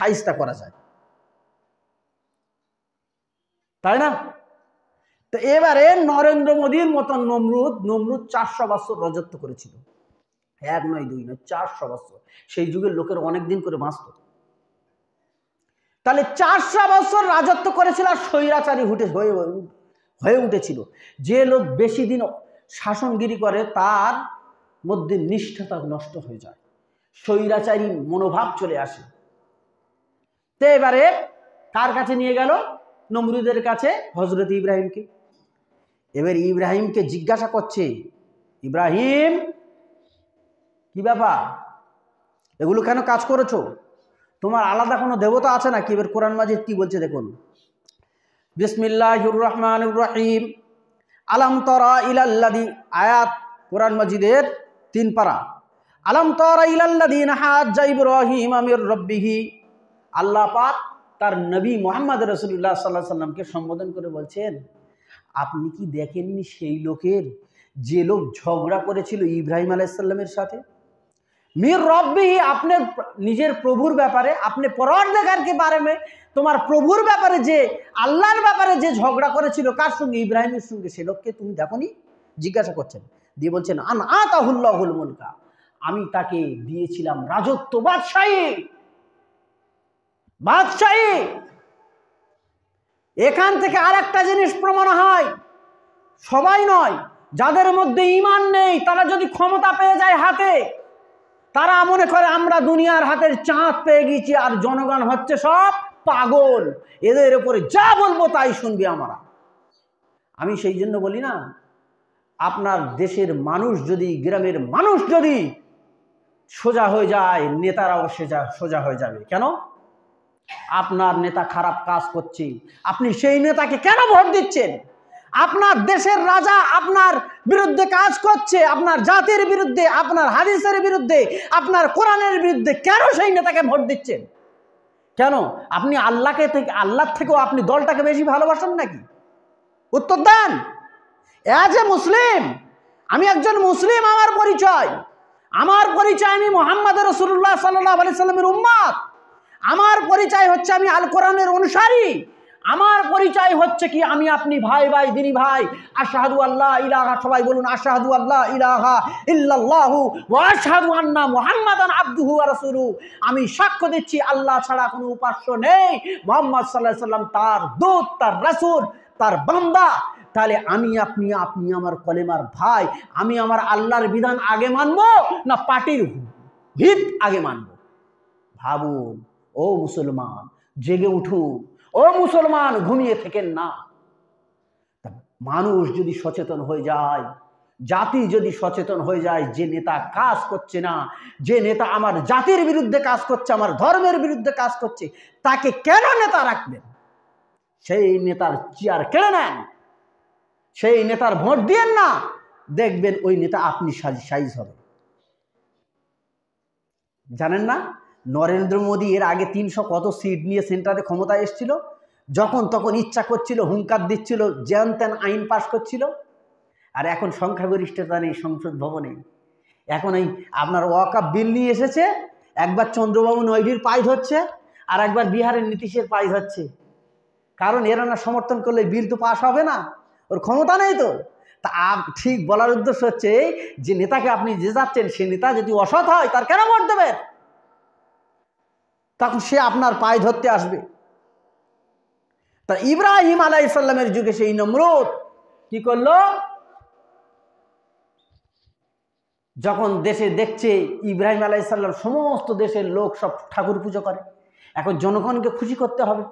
শায়েস্তা করা যায়, তাই না? তো এবারে নরেন্দ্র মোদীর মতন নমরুদ 400 বছর রাজত্ব করেছিল, 1 নয় 2 নয় 400 বছর। সেই যুগের লোকের অনেক দিন করে বাঁচত। তাহলে 400 বছর রাজত্ব করেছিল আর স্বৈরাচারী হয়ে উঠেছিল। যে লোক বেশি দিন শাসনগিরি করে তার মধ্যে নিষ্ঠতা নষ্ট হয়ে যায়, স্বৈরাচারী মনোভাব চলে আসে। তো এবারে কার কাছে নিয়ে গেল? নমরুদের কাছে, হযরত ইব্রাহিমকে। এবার ইব্রাহিমকে জিজ্ঞাসা করছে, ইব্রাহিম কি ব্যাপার, এগুলো কেন কাজ করেছো? তোমার আলাদা কোনো দেবতা আছে নাকি? এবার কোরআন মাজিদ কি বলছে দেখুন, বিসমিল্লাহির রহমানির রহিম। আলাম তারা ইলাল্লাযী, আয়াত কোরআন মাজিদের 3 পারা। আলাম তারা ইলাল্লাযীনা হাজ্জা ইব্রাহিম মির রাব্বিহি। আল্লাহ পাক তার নবী মুহাম্মদ রাসূলুল্লাহ সাল্লাল্লাহু আলাইহি সাল্লামকে সম্বোধন করে বলছেন, আপনি কি দেখেননি সেই লোকের, যে লোক ঝগড়া করেছিল ইব্রাহিম আলাইহিস সালামের সাথে? মির রব্বিহি, আপনি নিজের প্রভুর ব্যাপারে, আপনি পরওয়ারদিগারকে বারে মে, তোমার প্রভুর ব্যাপারে, যে আল্লাহর ব্যাপারে যে ঝগড়া করেছিল, কার সঙ্গে? ইব্রাহিমের সঙ্গে। সে লোককে তুমি দেখোনি? জিজ্ঞাসা করছেন। দিয়ে বলছেন, আন আতাহুল্লাহুল মুলকা, আমি তাকে দিয়েছিলাম রাজত্ব, বাদশাহী। এখান থেকে আরেকটা জিনিস প্রমাণ হয়, সবাই নয়, যাদের মধ্যে ঈমান নেই তারা যদি ক্ষমতা পেয়ে যায় হাতে, তারা মনে করে আমরা দুনিয়ার হাতের চাঁদ পেয়ে গেছি, আর জনগণ হচ্ছে সব পাগল, এদের উপরে যা বলবো তাই শুনবি আমরা। আমি সেই জন্য বলি না, আপনার দেশের মানুষ যদি, গ্রামের মানুষ যদি সোজা হয়ে যায়, নেতারাও সোজা হয়ে যাবে। কেন? আপনার নেতা খারাপ কাজ করছে, আপনি সেই নেতাকে কেন ভোট দিচ্ছেন? আপনার দেশের রাজা আপনার বিরুদ্ধে কাজ করছে, আপনার জাতির বিরুদ্ধে, আপনার হাদিসের বিরুদ্ধে, আপনার কোরআনের বিরুদ্ধে, কেন সেই নেতাকে ভোট দিচ্ছেন? কেন? আপনি আল্লাহর থেকেও আপনি দলটাকে বেশি ভালোবাসেন নাকি? উত্তর দেন। অ্যাজ এ মুসলিম, আমি একজন মুসলিম, আমার পরিচয় আমি মুহাম্মদ রাসূলুল্লাহ সাল্লাল্লাহু আলাইহি সাল্লামের উম্মত। আমার পরিচয় হচ্ছে আমি আল কোরআনের অনুসারী। আমার পরিচয় হচ্ছে কি, আমি আপনি ভাই দিনী ভাই। আশহাদু আল্লাহ ইলাহা, সবাই বলুন আশহাদু আল্লাহ ইলাহা ইল্লাল্লাহু ওয়া আশহাদু আন্না মুহাম্মাদান আবদুহু ওয়া রাসূলুহু, আমি সাক্ষ্য দিচ্ছি আল্লাহ ছাড়া কোনো উপাস্য নেই, মুহাম্মদ সাল্লাল্লাহু আলাইহি সাল্লাম তার দূত, তার রাসূল, তার বান্দা। তাহলে আমি আপনি আমার কলেমার ভাই, আমি আমার আল্লাহর বিধান আগে মানব না পার্টির হিত আগে মানব? ভাবুন ও মুসলমান, জেগে উঠুন। ও মুসলমান, ঘুমিয়ে থেকেন না। মানুষ যদি সচেতন হয়ে যায়, জাতি যদি সচেতন হয়ে যায়, যে নেতা কাজ করছে না, যে নেতা আমার জাতির বিরুদ্ধে কাজ করছে, আমার ধর্মের বিরুদ্ধে কাজ করছে, তাকে কেন নেতা রাখবেন? সেই নেতার চেয়ার কেড়ে নেন, সেই নেতার ভোট দিয়েন না, দেখবেন ওই নেতা আপনি সাইজ হবে। জানেন না, নরেন্দ্র মোদী এর আগে 300 কত সিট নিয়ে সেন্টারে ক্ষমতায় এসেছিল, যখন তখন ইচ্ছা করছিল হুঙ্কার দিচ্ছিল, যেন তেন আইন পাশ করছিল। আর এখন সংখ্যাগরিষ্ঠতা নেই সংসদ ভবনে। এখন এই আপনার ওয়াকফ বিল নিয়ে এসেছে, একবার চন্দ্রবাবু নাইডুর পায়ে ধরছে, আর একবার বিহারের নীতিশের পায়ে ধরছে। কারণ এরা না সমর্থন করলে বিল তো পাশ হবে না, ওর ক্ষমতা নেই তো। তা ঠিক বলার উদ্দেশ্য হচ্ছে, যে নেতাকে আপনি যে যাচ্ছেন, সে নেতা যদি অসৎ হয়, তার কেন ভোট দেবেন? তখন সে আপনার পায়ে ধরতে আসবে। তা ইব্রাহিম আলাইহিস সালামের যুগে সেই নমরুদ কি করলো? যখন দেশে দেখছে ইব্রাহিম আলাইহিস সালাম সমস্ত দেশের লোক সব ঠাকুর পুজো করে, এখন জনগণকে খুশি করতে হবে।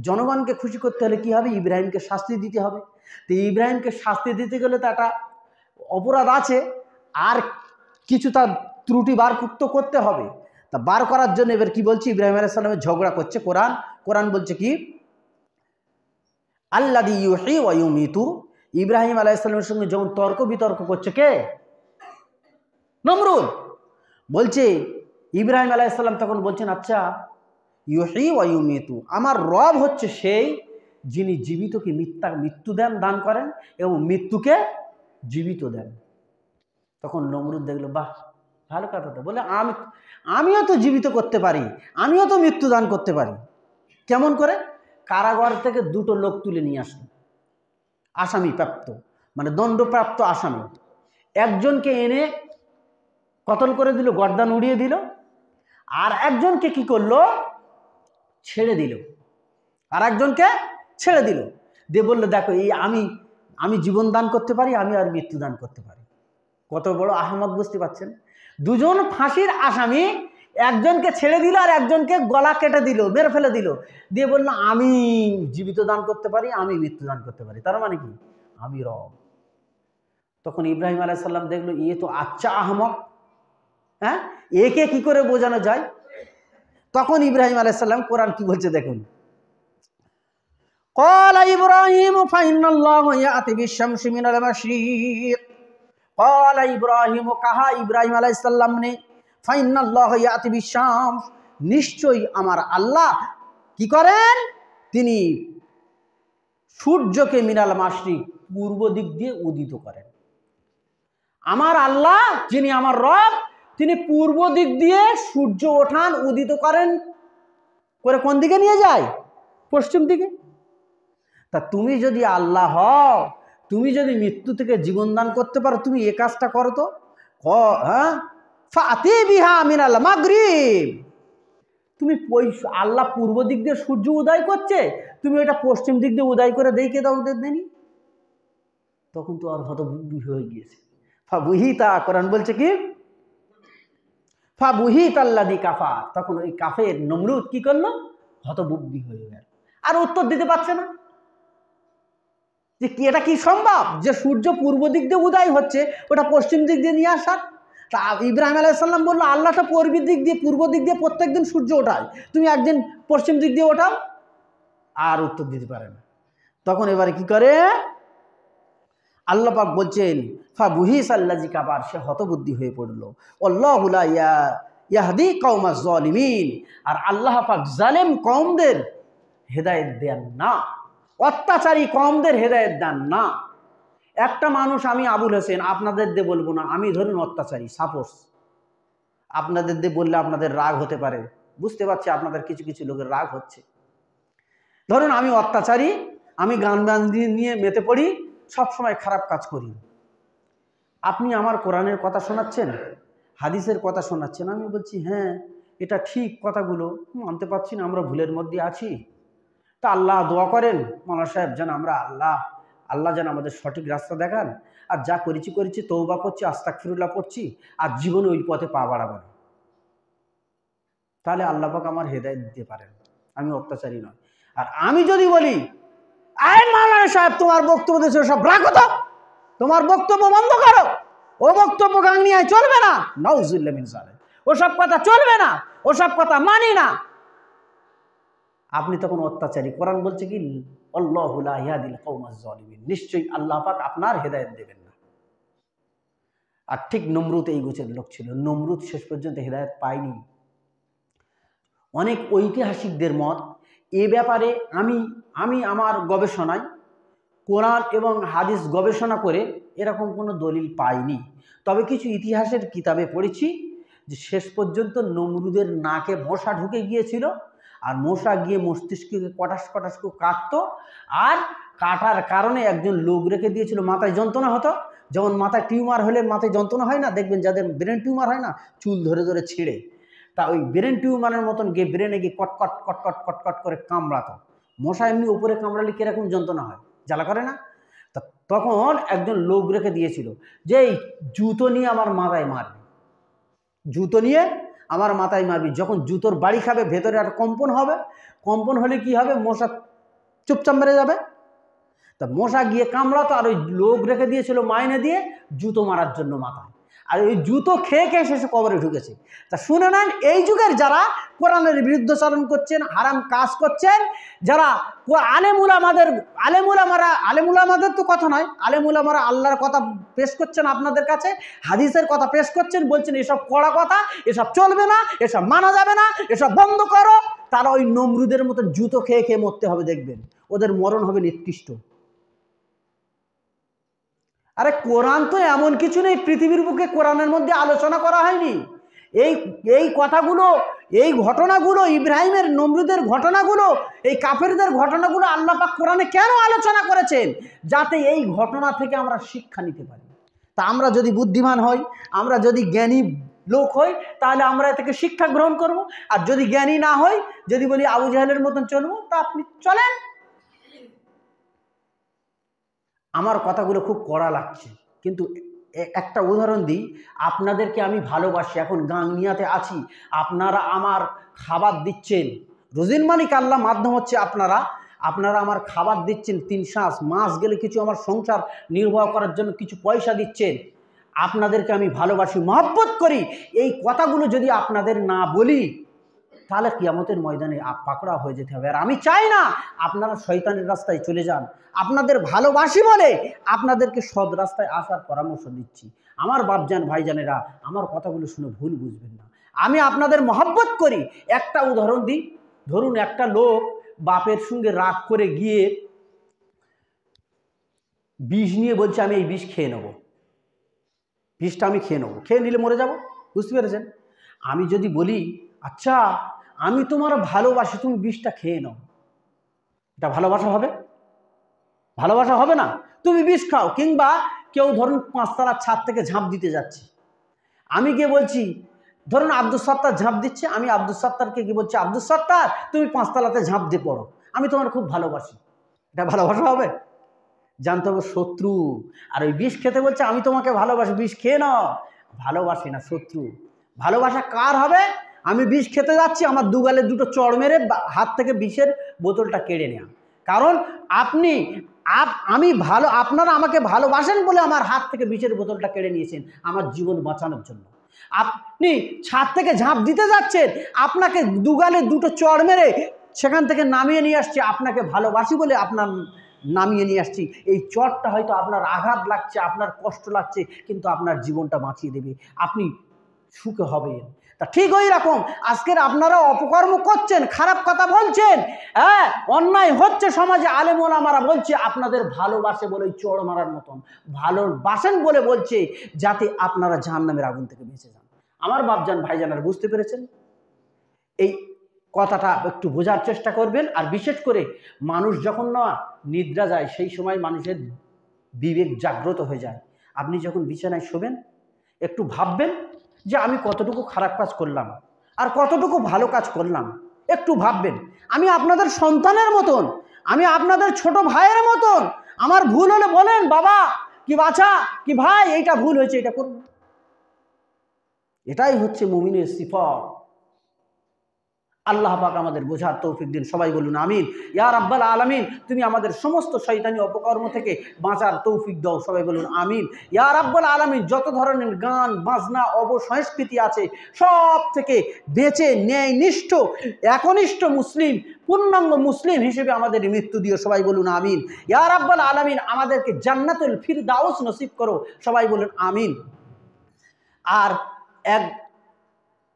জনগণকে খুশি করতে হলে কি হবে? ইব্রাহিমকে শাস্তি দিতে হবে। তো ইব্রাহিমকে শাস্তি দিতে গেলে তো একটা অপরাধ আছে, আর কিছু তার ত্রুটি বার করতে হবে। তা বার করার জন্য এবার কি বলছে? ইব্রাহিম আলাইহিস সালামের ঝগড়া করছে কোরআন বলছে কি, আল্লাযী ইউহয়ী ওয়া ইউমীতু। ইব্রাহিম আলাইহিস সালামের সঙ্গে যখন তর্ক বিতর্ক করছে কে? নমরুদ। বলছে ইব্রাহিম আলাইহিস সালাম তখন বলছেন, আচ্ছা ইউহয়ী ওয়া ইউমীতু, আমার রব হচ্ছে সেই যিনি জীবিতকে মৃত্যু দান করেন এবং মৃত্যুকে জীবিত দেন। তখন নমরুদ দেখলো, বাহ, ভালো কথা তো। বলে আমিও তো জীবিত করতে পারি, আমিও তো মৃত্যুদান করতে পারি। কেমন করে? কারাগার থেকে দুটো লোক তুলে নিয়ে আসলো, আসামি প্রাপ্ত, মানে দণ্ডপ্রাপ্ত আসামি। একজনকে এনে কতল করে দিল, গর্দান উড়িয়ে দিল। আর একজনকে কি করলো, ছেড়ে দিল। আর একজনকে ছেড়ে দিল, দিয়ে বললো দেখো এই আমি জীবন দান করতে পারি, আমি আর মৃত্যু দান করতে পারি। কত বড় আহমদ, বুঝতে পারছেন? দুজন ফাঁসির আসামি, একজনকে ছেড়ে দিল আর একজনকে গলা কেটে দিল, মেরে ফেলে দিল, দিয়ে বললো আমি জীবিত দান করতে পারি, আমি মৃত্যু দান করতে পারি। তার মানে কি? আমি রব। তখন ইব্রাহিম আলাইহিস সালাম দেখলো এ তো আচ্ছা আহমক, হ্যাঁ, একে কি করে বোঝানো যায়? তখন ইব্রাহিম আলাইহিস সালাম, কোরআন কি বলছে দেখুন, قال إبراهيم فإن الله يأتي بالشمس من المشرق। قال إبراهيم, कहा इब्राहिम अलैहिस्सलाम ने, فإن الله يأتي بالشمس, নিশ্চয়ই আমার আল্লাহ কি করেন, তিনি সূর্যকে মিনাল মাশরিক, পূর্ব দিক দিয়ে উদিত করেন। আমার আল্লাহ যিনি আমার রব, তিনি পূর্ব দিক দিয়ে সূর্য ওঠান, উদিত করেন করে কোন দিকে নিয়ে যায়? পশ্চিম দিকে। তা তুমি যদি আল্লাহ হও, তুমি যদি মৃত্যু থেকে জীবন দান করতে পারো, তুমি এ কাজটা করো তো। হ্যাঁ, ফাতি বিহা মিনাল মাগরিব, তুমি আল্লাহ পূর্ব দিক দিয়ে সূর্য উদয় করছে, তুমি ওইটা পশ্চিম দিক দিয়ে উদয় করে দেখে দাও ওদের দেনি। তখন তো আর হতবুদ্ধি হয়ে গিয়েছে। ফাবুহিতা, কোরআন বলছে কি, ফাবুহিত আল্লাযী কাফার, তখন ওই কাফের নমরুদ কি করলো, হতবুদ্ধি হয়ে গেল, আর উত্তর দিতে পারছে না যে কি এটা কি সম্ভব যে সূর্য পূর্ব দিক দিয়ে উদয় হচ্ছে, ওটা পশ্চিম দিক দিয়ে নিয়ে আসার। তা ইব্রাহিম আলাইহিস সালাম বললো আল্লাহ তো পূর্ব দিক দিয়ে প্রত্যেকদিন সূর্য ওঠায়, তুমি একদিন পশ্চিম দিক দিয়ে ওঠাও। আর উত্তর দিতে পারে না। তখন এবারে কি করে, আল্লাহ পাক বলছেন ফাবুহিস আল্লাযী কাফার, সে হতবুদ্ধি হয়ে পড়লো। আল্লাহু লা ইয়াহদি কওমাজ জালিমিন, আর আল্লাহ পাক জালেম কওমদের হেদায়েত দেন না, অত্যাচারী কওমদের হেদায়েত দেন না। একটা মানুষ, আমি আবুল হোসেন, আপনাদের দিয়ে বলবো না, আমি ধরুন অত্যাচারী, সাপোজ আপনাদের দিয়ে বললে আপনাদের রাগ হতে পারে, বুঝতে পারছি আপনাদের কিছু কিছু লোকের রাগ হচ্ছে। ধরুন আমি অত্যাচারী, আমি গান নিয়ে মেতে পড়ি, সবসময় খারাপ কাজ করি। আপনি আমার কোরআনের কথা শোনাচ্ছেন, হাদিসের কথা শোনাচ্ছেন, আমি বলছি হ্যাঁ এটা ঠিক, কথাগুলো মানতে পারছি না, আমরা ভুলের মধ্যে আছি। তা আল্লাহ দোয়া করেন মাওলানা সাহেব যেন আমরা আল্লাহ যেন আমাদের সঠিক রাস্তা দেখান, আর যা করেছি তওবা করছি, আস্তাগফিরুল্লাহ পড়ছি, আর জীবনে ওই পথে পা বাড়াবো না, তাহলে আল্লাহ পাক আমার হেদায়েত দিতে পারেন, আমি অত্যাচারী নয়। আর আমি যদি বলি আয় মাওলানা সাহেব তোমার বক্তব্য দিয়েছো সব রাখো তো, তোমার বক্তব্য বন্ধ করো, ও বক্তব্য গাংনিয়ায় চলবে না, নাউজুবিল্লাহ মিন যালিক, ওসব কথা চলবে না, ওসব কথা মানি না, আপনি তখন অত্যাচারী। কোরআন বলছে কি, আল্লাহু লা ইয়াহদিল কওমাজ জালিমিন, নিশ্চয়ই আল্লাহ পাক আপনার হেদায়েত দেবেন না। আর ঠিক নমরুদ এই গোছের লোক ছিল। নমরুদ শেষ পর্যন্ত হেদায়েত পায়নি। অনেক ঐতিহাসিকদের মত এ ব্যাপারে আমি আমার গবেষণায় কোরআন এবং হাদিস গবেষণা করে এরকম কোনো দলিল পাইনি। তবে কিছু ইতিহাসের কিতাবে পড়েছি যে শেষ পর্যন্ত নমরুদের নাকে মশা ঢুকে গিয়েছিল, আর মশা গিয়ে মস্তিষ্ককে কটাস করে কাটতো, আর কাটার কারণে একজন লোক রেখে দিয়েছিল, মাথায় যন্ত্রণা হতো, যেমন মাথায় টিউমার হলে মাথায় যন্ত্রণা হয় না, দেখবেন যাদের ব্রেন টিউমার হয় না, চুল ধরে ধরে ছিঁড়ে, তা ওই ব্রেন টিউমারের মতন গিয়ে ব্রেনে গিয়ে কটকট করে কামড়াতো। মশা এমনি উপরে কামড়ালে কীরকম যন্ত্রণা হয়, জ্বালা করে না? তা তখন একজন লোক রেখে দিয়েছিল যে এই জুতো নিয়ে আমার মাথায় মারবি, জুতো নিয়ে আমার মাথায় মারবি, যখন জুতোর বাড়ি খাবে ভেতরে আর কম্পন হবে, কম্পন হলে কি হবে, মশা চুপচাপ মেরে যাবে। তা মশা গিয়ে কামড়াতো, আর ওই লোক রেখে দিয়েছিল মাইনে দিয়ে জুতো মারার জন্য মাথায়, আর ওই জুতো খেয়ে শেষে কবরে ঢুকেছে। তা শুনে নেন, এই যুগের যারা কোরআনের বিরুদ্ধচারণ করছেন, হারাম কাজ করছেন, যারা আলেমুলামাদের তো কথা নয়, আলেমুলামারা আল্লাহর কথা পেশ করছেন আপনাদের কাছে, হাদিসের কথা পেশ করছেন, বলছেন এসব কড়া কথা, এসব চলবে না, এসব মানা যাবে না, এসব বন্ধ করো। তারা ওই নমরুদের মতো জুতো খেয়ে মরতে হবে, দেখবেন ওদের মরণ হবে নিকৃষ্ট। আরে কোরআন তো এমন কিছু নেই পৃথিবীর বুকে কোরআনের মধ্যে আলোচনা করা হয়নি। এই এই কথাগুলো, এই ঘটনাগুলো, ইব্রাহিমের নমরুদের ঘটনাগুলো, এই কাফেরদের ঘটনাগুলো আল্লাহ পাক কোরআনে কেন আলোচনা করেছেন? যাতে এই ঘটনা থেকে আমরা শিক্ষা নিতে পারি। তা আমরা যদি বুদ্ধিমান হই, আমরা যদি জ্ঞানী লোক হই, তাহলে আমরা এ থেকে শিক্ষা গ্রহণ করব। আর যদি জ্ঞানী না হই, যদি বলি আবু জাহেলের মতন চলবো, তা আপনি চলেন। আমার কথাগুলো খুব কড়া লাগছে, কিন্তু একটা উদাহরণ দিই। আপনাদেরকে আমি ভালোবাসি, এখন গাংনিয়াতে আছি, আপনারা আমার খাবার দিচ্ছেন, রুজির মালিক আল্লাহ, মাধ্যম হচ্ছে আপনারা আমার খাবার দিচ্ছেন 3 শ্বাস, মাস গেলে কিছু আমার সংসার নির্বাহ করার জন্য কিছু পয়সা দিচ্ছেন। আপনাদেরকে আমি ভালোবাসি, মহব্বত করি। এই কথাগুলো যদি আপনাদের না বলি, তাহলে কিয়ামতের ময়দানে পাকড়া হয়ে যেতে হবে। আর আমি চাই না আপনারা শয়তানের রাস্তায় চলে যান। আপনাদের ভালোবাসি বলে আপনাদেরকে সৎ রাস্তায় আসার পরামর্শ দিচ্ছি। আমার বাপজান ভাইজানেরা, আমার কথাগুলো শুনে ভুল বুঝবেন না। আমি আপনাদের মহব্বত করি। একটা উদাহরণ দিই। ধরুন একটা লোক বাপের সঙ্গে রাগ করে গিয়ে বিষ নিয়ে বলছে আমি এই বিষ খেয়ে নেব, বিষটা আমি খেয়ে নেবো, খেয়ে নিলে মরে যাব। বুঝতে পেরেছেন? আমি যদি বলি আচ্ছা আমি তোমার ভালোবাসি, তুমি বিষটা খেয়ে নাও, এটা ভালোবাসা হবে? ভালোবাসা হবে না। তুমি বিষ খাও। কিংবা কেউ ধরুন 5 তলার ছাদ থেকে ঝাঁপ দিতে যাচ্ছে, আমি গিয়ে বলছি, ধরুন আব্দুল সত্তার ঝাঁপ দিচ্ছে, আমি আব্দুল সত্তারকে গিয়ে বলছি আব্দুল সত্তার তুমি 5 তলাতে ঝাঁপ দিয়ে পড়ো, আমি তোমার খুব ভালোবাসি, এটা ভালোবাসা হবে? জানতে হবে শত্রু। আর ওই বিষ খেতে বলছে আমি তোমাকে ভালোবাসি, বিষ খেয়ে নাও, ভালোবাসি না, শত্রু। ভালোবাসা কার হবে? আমি বিষ খেতে যাচ্ছি, আমার দুগালে দুটো চড় মেরে হাত থেকে বিষের বোতলটা কেড়ে নেওয়া। কারণ আপনারা আমাকে ভালোবাসেন বলে আমার হাত থেকে বিষের বোতলটা কেড়ে নিয়েছেন আমার জীবন বাঁচানোর জন্য। আপনি ছাদ থেকে ঝাঁপ দিতে যাচ্ছেন, আপনাকে দুগালে দুটো চড় মেরে সেখান থেকে নামিয়ে নিয়ে আসছে, আপনাকে ভালোবাসি বলে আপনার নামিয়ে নিয়ে আসছি। এই চটটা হয়তো আপনার আঘাত লাগছে, আপনার কষ্ট লাগছে, কিন্তু আপনার জীবনটা বাঁচিয়ে দেবে, আপনি সুখে হবেন। তা ঠিক ওই রকম আজকের আপনারা অপকর্ম করছেন, খারাপ কথা বলছেন, হ্যাঁ অন্যায় হচ্ছে সমাজে, আলেম ওলামারা বলছে আপনাদের ভালোবাসে বলে চড় মারার মতন, ভালোবাসেন বলে বলছে যাতে আপনারা জাহান্নামের আগুন থেকে বেঁচে যান। আমার বাপজান ভাইজানারা, বুঝতে পেরেছেন? এই কথাটা একটু বোঝার চেষ্টা করবেন। আর বিশেষ করে মানুষ যখন না নিদ্রা যায়, সেই সময় মানুষের বিবেক জাগ্রত হয়ে যায়। আপনি যখন বিছানায় শোবেন, একটু ভাববেন যে আমি কতটুকু খারাপ কাজ করলাম আর কতটুকু ভালো কাজ করলাম, একটু ভাববেন। আমি আপনাদের সন্তানের মতন, আমি আপনাদের ছোট ভাইয়ের মতন। আমার ভুল হলে বলেন বাবা কি বাছা কি ভাই এইটা ভুল হয়েছে, এটা করুন। এটাই হচ্ছে মুমিনের সিফাত। আল্লাহ পাক আমাদের বোঝার তৌফিক দিন। সবাই বলুন আমিন। ইয়া রাব্বাল আলামিন, তুমি আমাদের সমস্ত শয়তানি অপকর্ম থেকে বাঁচার তৌফিক দাও। সবাই বলুন আমিন। ইয়া রাব্বাল আলামিন, যত ধরনের গান বাজনা অবসংস্কৃতি আছে সব থেকে বেঁচে ন্যায়নিষ্ঠ একনিষ্ঠ মুসলিম, পূর্ণাঙ্গ মুসলিম হিসেবে আমাদের মৃত্যু দিও। সবাই বলুন আমিন। ইয়া রাব্বাল আলামিন, আমাদেরকে জান্নাতুল ফিরদাউস নসিব করো। সবাই বলুন আমিন। আর এক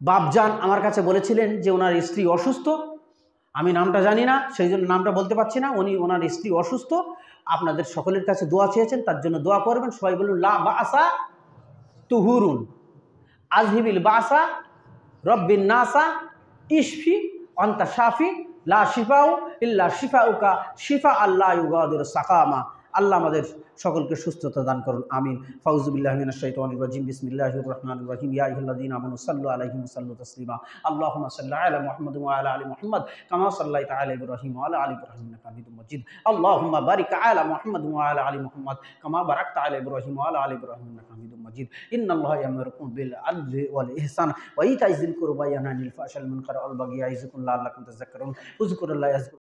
বাপজান আমার কাছে বলেছিলেন যে ওনার স্ত্রী অসুস্থ, আমি নামটা জানি না সেই জন্য নামটা বলতে পারছি না, ওনার স্ত্রী অসুস্থ, আপনাদের সকলের কাছে দোয়া চেয়েছেন, তার জন্য দোয়া করবেন। সবাই বলুন লা বাসা তুহুরুন আজহিবিল বাসা রব্বিন নাসা ইশফি আনতা শাফি লা শিফাউ ইল্লা শিফাউকা শিফা আল্লাহ ইউগাদির সাকামা। আল্লাহ আমাদের সকলকে সুস্থতা দান করুন আমিন। ফাউযুবিল্লাহি মিনাশ শাইতানির রাজিম। বিসমিল্লাহির রাহমানির রাহিম। ইয়া আইয়ুহাল্লাযীনা আমানু সাল্লু আলাইহি ওয়া সাল্লু তাসলিমা। আল্লাহুম্মা সাল্লি আলা মুহাম্মাদ ওয়া আলা আলি মুহাম্মাদ কামা সাল্লাইতা আলা ইব্রাহিম ওয়া আলা আলি ইব্রাহিম ইন্নাকা হামিদুম মাজিদ। আল্লাহুম্মা বারিক আলা মুহাম্মাদ ওয়া আলা আলি মুহাম্মাদ কামা বারাকতা আলা ইব্রাহিম ওয়া আলা আলি ইব্রাহিম ইন্নাকা হামিদুম মাজিদ। ইন্নাল্লাহা ইয়া'মুরুকুম বিল আদলি ওয়াল ইহসান ওয়া ইতাইযিল কুরবা ওয়া ইয়ানহা আনিল ফাহশাই ওয়াল মুনকার ওয়াল বাগyi ইয়া'iযুকুম লাআল্লাকুম তাযাক্কারুন। উযকুরুল্লাহ